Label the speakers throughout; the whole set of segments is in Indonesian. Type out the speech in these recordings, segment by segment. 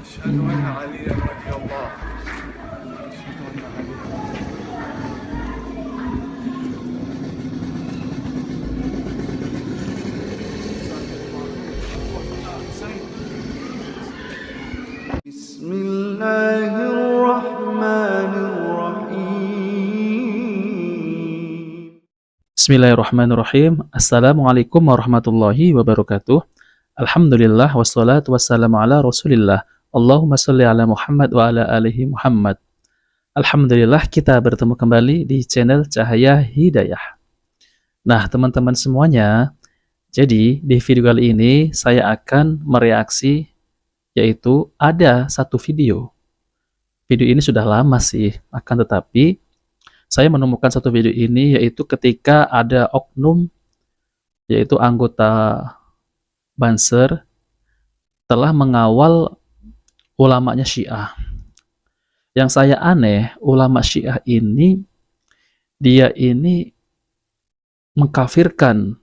Speaker 1: أشهد أن عليا رضي الله. أشهد أن عليا. بسم الله الرحمن الرحيم.
Speaker 2: Bismillahirrahmanirrahim. Assalamualaikum warahmatullahi wabarakatuh. Alhamdulillah wassalatu wassalamu ala Rasulillah. Allahumma sholli ala Muhammad wa ala alihi Muhammad. Alhamdulillah kita bertemu kembali di channel Cahaya Hidayah. Nah, teman-teman semuanya, jadi di video kali ini saya akan mereaksi, yaitu ada satu video. Video ini sudah lama sih, akan tetapi saya menemukan satu video ini, yaitu ketika ada oknum, yaitu anggota Banser, telah mengawal ulamanya Syiah. Yang saya aneh, ulama Syiah ini, dia ini mengkafirkan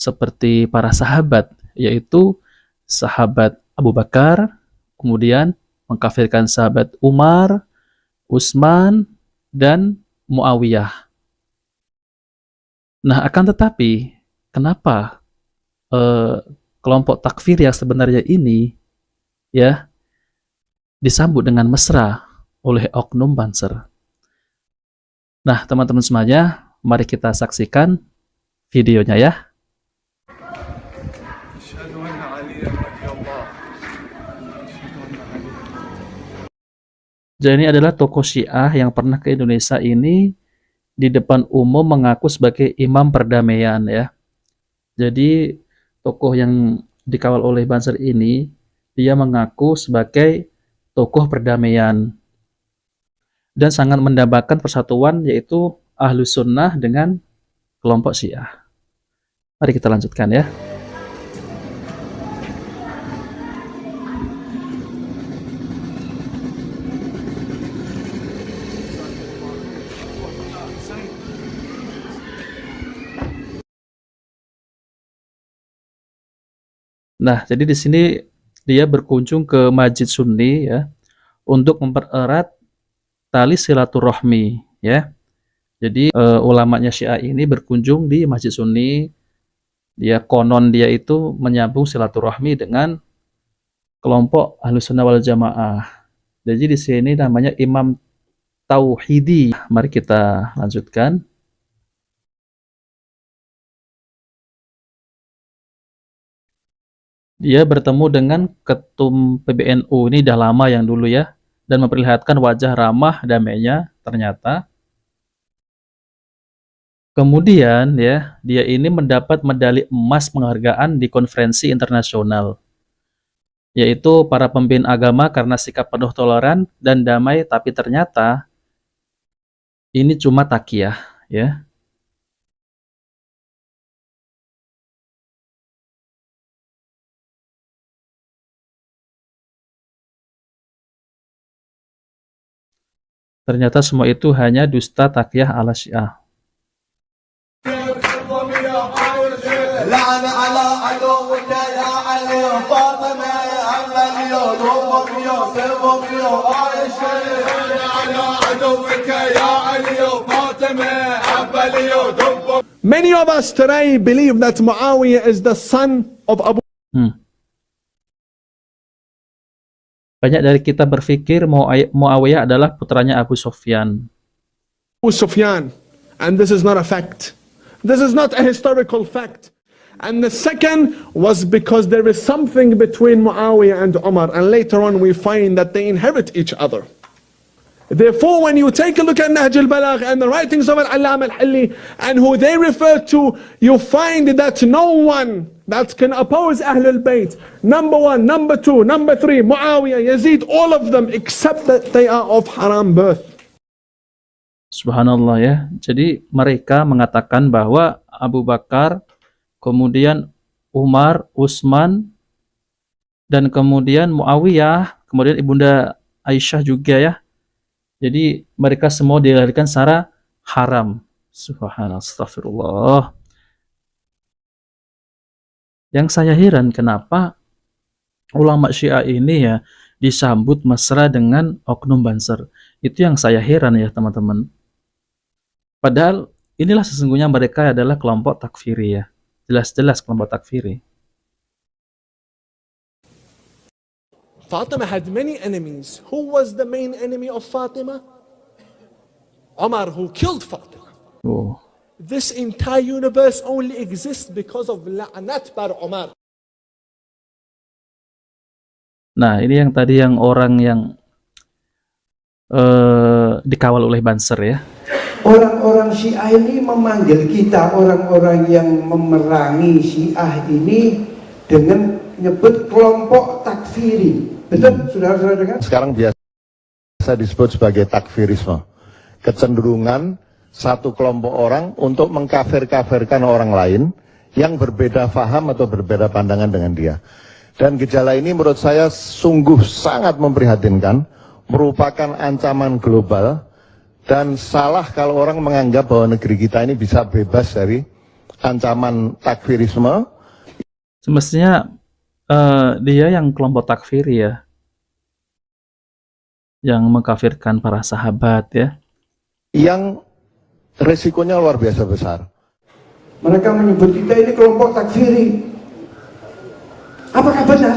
Speaker 2: seperti para sahabat, yaitu sahabat Abu Bakar, kemudian mengkafirkan sahabat Umar, Utsman, dan Muawiyah. Nah, akan tetapi, kenapa kelompok takfir yang sebenarnya ini ya disambut dengan mesra oleh oknum Banser? Nah, teman-teman semuanya, mari kita saksikan videonya ya.
Speaker 1: أشهد أن عليا رضي الله. أشهد أن عليا.
Speaker 2: Jadi ini adalah tokoh Syiah yang pernah ke Indonesia ini di depan umum mengaku sebagai imam perdamaian ya. Jadi tokoh yang dikawal oleh Banser ini, dia mengaku sebagai tokoh perdamaian dan sangat mendambakan persatuan, yaitu Ahlus Sunnah dengan kelompok Syiah. Mari kita lanjutkan ya. Nah, jadi di sini dia berkunjung ke Masjid Sunni ya untuk mempererat tali silaturahmi ya. Jadi ulamanya Syiah ini berkunjung di Masjid Sunni, dia konon dia itu menyambung silaturahmi dengan kelompok Ahlus Sunnah wal Jamaah. Jadi di sini namanya Imam Tauhidi. Mari kita lanjutkan. Dia bertemu dengan ketum PBNU, ini dah lama yang dulu ya, dan memperlihatkan wajah ramah damainya ternyata. Kemudian ya, dia ini mendapat medali emas penghargaan di konferensi internasional, yaitu para pemimpin agama karena sikap penuh toleran dan damai, tapi ternyata ini cuma takiyah ya. Ternyata semua itu hanya dusta takiyah ala Syiah.
Speaker 3: لعن على عدوك يا علي فاطمة أما اليوم أمك يوم سبك يوم عايشة لعن على عدوك يا علي فاطمة أما اليوم أمك. Many of us today believe that Muawiyah is the son of Abu
Speaker 2: Banyak dari kita berpikir Muawiyah adalah putranya Abu Sufyan.
Speaker 3: Sufyan, and this is not a fact. This is not a historical fact. And the second was because there is something between Muawiyah and Umar, and later on we find that they inherit each other. Therefore, when you take a look at Nahj al-Balagh and the writings of Al-Allam al-Hilli and who they refer to, you find that no one that can oppose Ahlul Bayt, number one, number two, number three, Muawiyah, Yazid, all of them, except that they are of haram birth.
Speaker 2: Subhanallah ya. Jadi mereka mengatakan bahwa Abu Bakar, kemudian Umar, Utsman, dan kemudian Muawiyah, kemudian Ibunda Aisyah juga ya. Jadi mereka semua dilahirkan secara haram. Subhanallah, astagfirullah. Yang saya heran kenapa ulama Syiah ini ya disambut mesra dengan oknum Banser. Itu yang saya heran ya teman-teman. Padahal inilah sesungguhnya mereka adalah kelompok takfiri ya. Jelas-jelas kelompok takfiri.
Speaker 3: Fatima had many enemies. Who was the main enemy of Fatima? Umar, who killed Fatima.
Speaker 2: Oh.
Speaker 3: This entire universe only exists because of la'nat bar Umar.
Speaker 2: Nah, ini yang tadi yang orang yang dikawal oleh Banser ya.
Speaker 4: Orang-orang Syiah ini memanggil kita, orang-orang yang memerangi Syiah ini, dengan nyebut kelompok takfiri. Betul, saudara-saudara dengar?
Speaker 5: Sekarang biasa disebut sebagai takfirisme. Kecenderungan satu kelompok orang untuk mengkafir-kafirkan orang lain yang berbeda faham atau berbeda pandangan dengan dia. Dan gejala ini menurut saya sungguh sangat memprihatinkan, merupakan ancaman global, dan salah kalau orang menganggap bahwa negeri kita ini bisa bebas dari ancaman takfirisme.
Speaker 2: Semestinya dia yang kelompok takfiri ya, yang mengkafirkan para sahabat ya,
Speaker 5: yang resikonya luar biasa besar.
Speaker 4: Mereka menyebut kita ini kelompok takfiri. Apakah benar?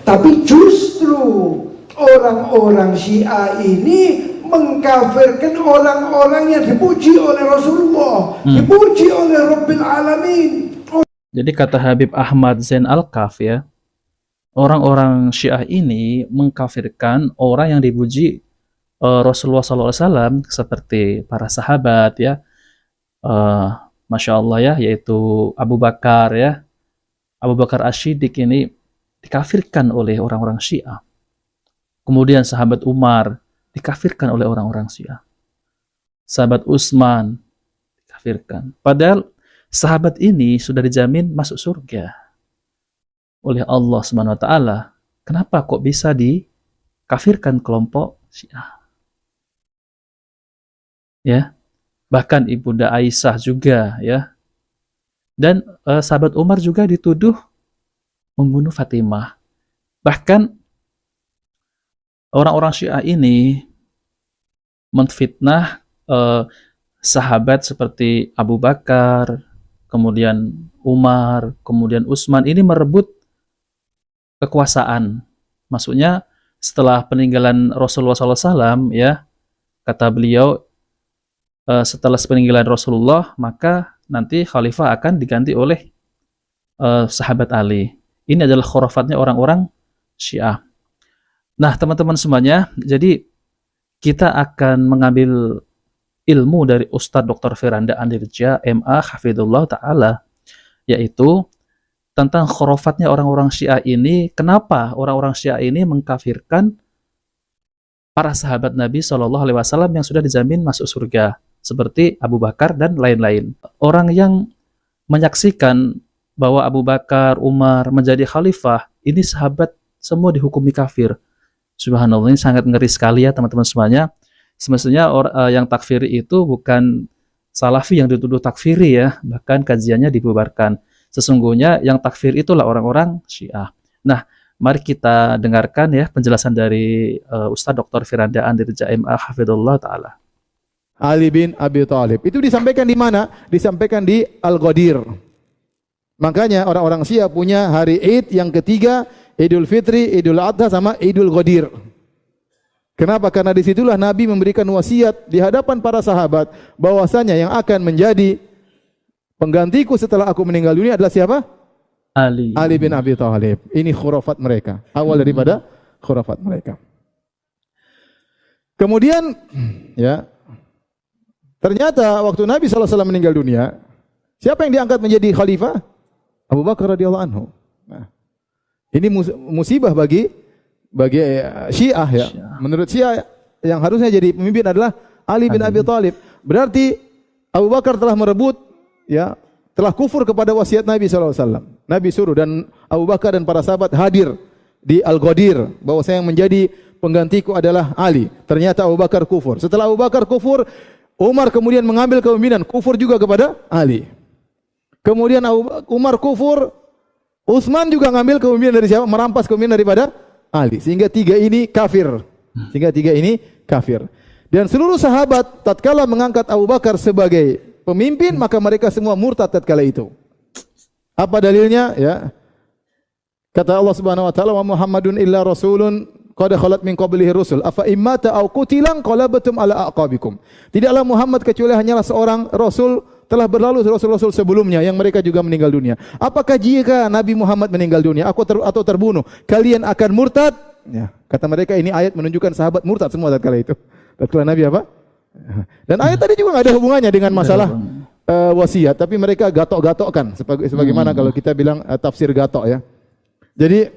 Speaker 4: Tapi justru orang-orang Syiah ini mengkafirkan orang-orang yang dipuji oleh Rasulullah, dipuji oleh Rabbil Alamin.
Speaker 2: Jadi kata Habib Ahmad Zain Al-Kaf ya, orang-orang Syiah ini mengkafirkan orang yang dipuji Rasulullah SAW seperti para sahabat ya, Masya Allah ya, yaitu Abu Bakar ya, Abu Bakar Asy-Syiddiq ini dikafirkan oleh orang-orang Syiah. Kemudian sahabat Umar dikafirkan oleh orang-orang Syiah. Sahabat Utsman dikafirkan. Padahal sahabat ini sudah dijamin masuk surga oleh Allah Subhanahu wa taala. Kenapa kok bisa dikafirkan kelompok Syiah? Ya. Bahkan Ibunda Aisyah juga ya. Dan sahabat Umar juga dituduh membunuh Fatimah. Bahkan orang-orang Syiah ini menfitnah sahabat seperti Abu Bakar, kemudian Umar, kemudian Utsman, ini merebut kekuasaan. Maksudnya setelah peninggalan Rasulullah SAW ya, kata beliau, setelah peninggalan Rasulullah maka nanti khalifah akan diganti oleh sahabat Ali. Ini adalah khurafatnya orang-orang Syiah. Nah teman-teman semuanya, jadi kita akan mengambil ilmu dari Ustadz Dr. Firanda Andirja MA Hafidhullah Ta'ala, yaitu tentang khurafatnya orang-orang Syiah ini. Kenapa orang-orang Syiah ini mengkafirkan para sahabat Nabi SAW yang sudah dijamin masuk surga, seperti Abu Bakar dan lain-lain. Orang yang menyaksikan bahwa Abu Bakar, Umar menjadi khalifah, ini sahabat semua dihukumi kafir. Subhanallah, ini sangat ngeri sekali ya teman-teman semuanya. Semestinya yang takfiri itu bukan salafi yang dituduh takfiri ya, bahkan kajiannya dibubarkan. Sesungguhnya yang takfir itulah orang-orang Syiah. Nah, mari kita dengarkan ya penjelasan dari Ustadz Dr. Firanda Andirja MA Hafidhullah Ta'ala.
Speaker 6: Ali bin Abi Thalib. Itu disampaikan di mana? Disampaikan di Al-Ghadir. Makanya orang-orang Syiah punya hari Id yang ketiga, Idul Fitri, Idul Adha sama Idul Ghadir. Kenapa? Karena disitulah Nabi memberikan wasiat di hadapan para sahabat bahwasanya yang akan menjadi penggantiku setelah aku meninggal dunia adalah siapa? Ali bin Abi Thalib. Ini khurafat mereka. Awal daripada khurafat mereka. Kemudian ya, ternyata waktu Nabi SAW meninggal dunia, siapa yang diangkat menjadi khalifah? Abu Bakar radhiyallahu anhu. Nah, ini musibah bagi Syiah ya. Menurut Syiah yang harusnya jadi pemimpin adalah Ali bin Abi Thalib. Berarti Abu Bakar telah merebut ya, telah kufur kepada wasiat Nabi SAW. Nabi suruh dan Abu Bakar dan para sahabat hadir di Al-Ghadir bahwa saya yang menjadi penggantiku adalah Ali. Ternyata Abu Bakar kufur. Setelah Abu Bakar kufur, Umar kemudian mengambil kepemimpinan, kufur juga kepada Ali. Kemudian Umar kufur, Utsman juga ngambil kepemimpinan dari siapa? Merampas kepemimpinan daripada Ali. Sehingga tiga ini kafir. Dan seluruh sahabat tatkala mengangkat Abu Bakar sebagai pemimpin, maka mereka semua murtad tatkala itu. Apa dalilnya? Ya. Kata Allah Subhanahu wa taala, "Wa Muhammadun illa rasulun qad khalat min qablihi rusul afa immata aw qutilan qalabatum ala aqabikum." Tidaklah Muhammad kecuali hanyalah seorang rasul, telah berlalu rasul-rasul sebelumnya yang mereka juga meninggal dunia. Apakah jika Nabi Muhammad meninggal dunia atau terbunuh, kalian akan murtad? Ya, kata mereka ini ayat menunjukkan sahabat murtad semua tatkala itu. Tatkala Nabi apa? Dan ayat tadi juga enggak ada hubungannya dengan masalah wasiat, tapi mereka gatok-gatokkan sebagaimana kalau kita bilang tafsir gatok ya. Jadi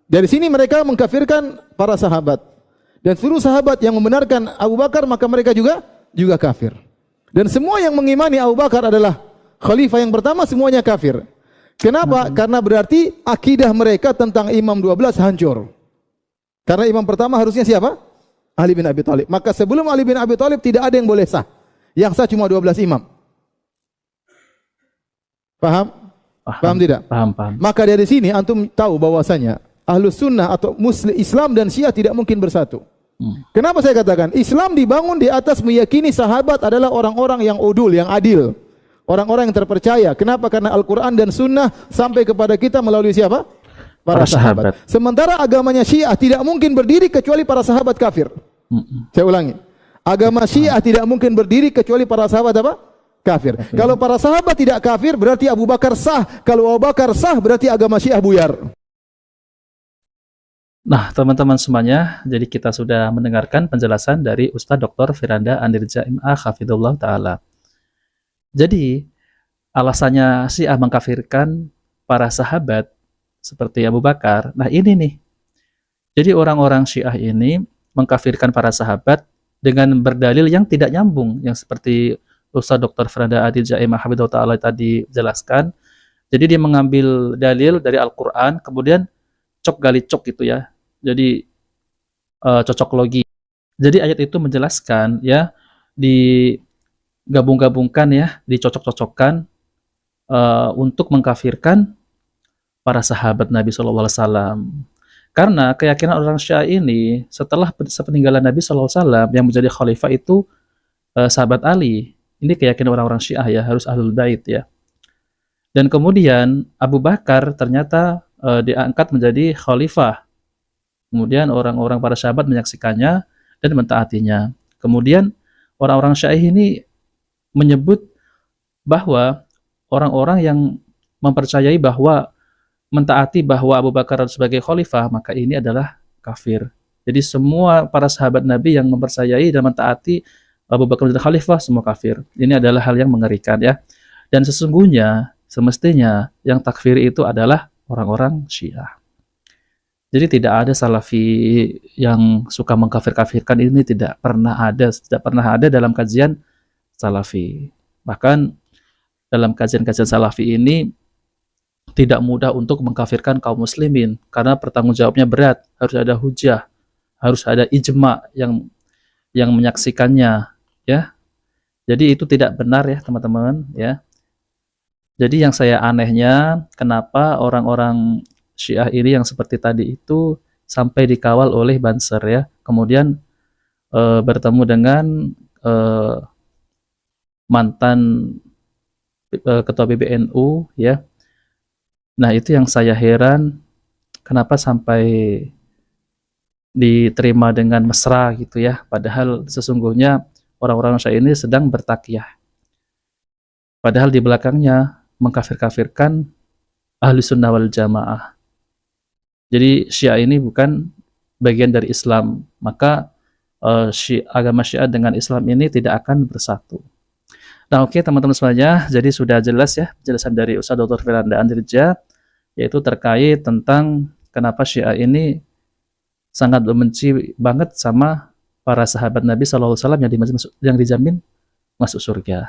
Speaker 6: dari sini mereka mengkafirkan para sahabat. Dan seluruh sahabat yang membenarkan Abu Bakar, maka mereka juga kafir. Dan semua yang mengimani Abu Bakar adalah khalifah yang pertama, semuanya kafir. Kenapa? Karena berarti akidah mereka tentang Imam 12 hancur. Karena imam pertama harusnya siapa? Ali bin Abi Thalib. Maka sebelum Ali bin Abi Thalib tidak ada yang boleh sah. Yang sah cuma 12 imam. Paham? Paham tidak?
Speaker 2: Paham.
Speaker 6: Maka dari sini antum tahu bahwasanya Ahlus Sunnah atau Muslim Islam dan Syiah tidak mungkin bersatu. Kenapa saya katakan? Islam dibangun di atas meyakini sahabat adalah orang-orang yang udul, yang adil. Orang-orang yang terpercaya. Kenapa? Karena Al-Quran dan Sunnah sampai kepada kita melalui siapa? Para sahabat. Sementara agamanya Syiah tidak mungkin berdiri kecuali para sahabat kafir. Saya ulangi. Agama Syiah tidak mungkin berdiri kecuali para sahabat apa? Kafir. Kalau para sahabat tidak kafir berarti Abu Bakar sah. Kalau Abu Bakar sah berarti agama Syiah buyar.
Speaker 2: Nah, teman-teman semuanya, jadi kita sudah mendengarkan penjelasan dari Ustadz Dr. Firanda Anirja MA Hafidhullah Ta'ala. Jadi, alasannya Syiah mengkafirkan para sahabat seperti Abu Bakar. Nah, ini nih. Jadi orang-orang Syiah ini mengkafirkan para sahabat dengan berdalil yang tidak nyambung, yang seperti Ustadz Dr. Firanda Anirja MA Hafidhullah Ta'ala tadi jelaskan. Jadi dia mengambil dalil dari Al-Quran, kemudian cok gali cok gitu ya. Jadi cocok logi. Jadi ayat itu menjelaskan ya, digabung-gabungkan ya, dicocok-cocokkan untuk mengkafirkan para sahabat Nabi SAW. Karena keyakinan orang Syiah ini setelah sepeninggalan Nabi SAW yang menjadi khalifah itu sahabat Ali. Ini keyakinan orang-orang Syiah ya, harus Ahlul Bait ya. Dan kemudian Abu Bakar ternyata diangkat menjadi khalifah. Kemudian orang-orang para sahabat menyaksikannya dan mentaatinya. Kemudian orang-orang Syiah ini menyebut bahwa orang-orang yang mempercayai bahwa mentaati bahwa Abu Bakar sebagai khalifah, maka ini adalah kafir. Jadi semua para sahabat Nabi yang mempercayai dan mentaati Abu Bakar menjadi khalifah, semua kafir. Ini adalah hal yang mengerikan ya. Dan sesungguhnya, semestinya yang takfir itu adalah orang-orang Syiah. Jadi tidak ada Salafi yang suka mengkafir-kafirkan, ini tidak pernah ada dalam kajian Salafi. Bahkan dalam kajian-kajian Salafi ini tidak mudah untuk mengkafirkan kaum muslimin karena pertanggungjawabnya berat, harus ada hujah, harus ada ijma yang menyaksikannya ya. Jadi itu tidak benar ya teman-teman ya. Jadi yang saya anehnya, kenapa orang-orang Syiah ini yang seperti tadi itu sampai dikawal oleh Banser ya, kemudian bertemu dengan mantan ketua PBNU ya. Nah itu yang saya heran, kenapa sampai diterima dengan mesra gitu ya, padahal sesungguhnya orang-orang Syiah ini sedang bertakyah. Padahal di belakangnya mengkafir-kafirkan Ahli Sunnah wal Jamaah. Jadi Syiah ini bukan bagian dari Islam, maka agama Syiah dengan Islam ini tidak akan bersatu. Nah oke teman-teman semuanya, jadi sudah jelas ya penjelasan dari Ustadz Dr. Firanda Anirja, yaitu terkait tentang kenapa Syiah ini sangat membenci banget sama para sahabat Nabi SAW yang dijamin masuk surga.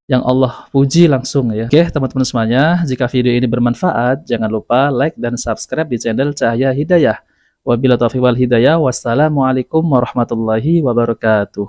Speaker 2: Yang Allah puji langsung ya. Oke teman-teman semuanya, jika video ini bermanfaat, jangan lupa like dan subscribe di channel Cahaya Hidayah. Wabillahi taufiq wal hidayah. Wassalamualaikum warahmatullahi wabarakatuh.